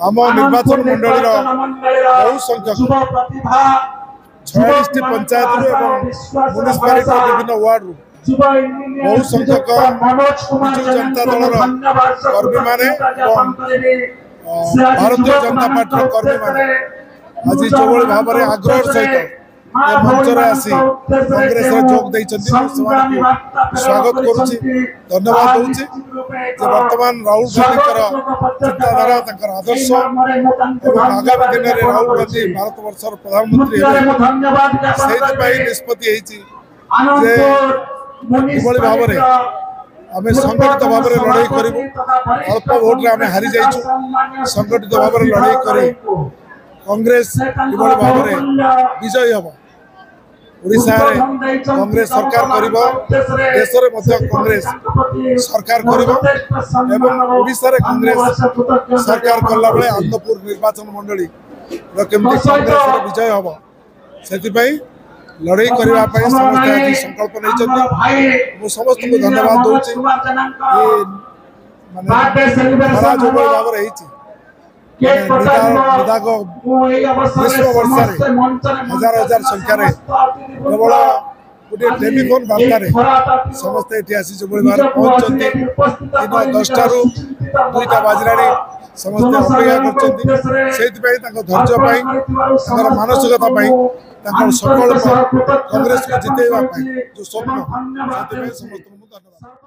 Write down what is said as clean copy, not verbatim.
आम निर्वाचन मंडल बहु संख्यक 46 पंचायत म्युनिसिपालिटी विभिन्न वार्ड बहु संख्यक विजु जनता दल कर्मी माने भारतीय जनता पार्टी कर्मी माने आज जो भाव में आग्रह सहित मंचर आसी कांग्रेस जोग देइछन्ति स्वागत करुछि धन्यवाद दूची वर्तमान राहुल गांधी चिंताधारा आदर्श आगामी दिन में राहुल गांधी भारत वर्षर प्रधानमंत्री निष्पत्ति भाव में आम संगठित भाव में लड़ाई करूँ अल्प भोट्रे आम हारी जाइछुं संगठित भाव में लड़ाई कर कांग्रेस भाव में विजयी हम ओडिशा रे कांग्रेस सरकार करिबो देश रे मध्य कांग्रेस सरकार करिबो एवं ओडिशा रे कांग्रेस सरकार कला बेले आनंदपुर निर्वाचन मंडली केमती कांग्रेस रे विजय हबो सेति पई लड़ाई करबा पई समस्त आज संकल्प नै छथि मु समस्त को धन्यवाद दोछि माने जो भाव रे हिची विधायक ग्रीष्म वर्षा हजार हजार संख्यार केवल गोटे टेलीफोन बार्तार समस्ते ये आसी जो भाव पहुंचते दिन 10टा रू 2टा बाजला समस्ते अपेक्षा कर धैर्य मानसिकता सकल कांग्रेस को जितेवा जो स्वप्न समस्त धन्यवाद।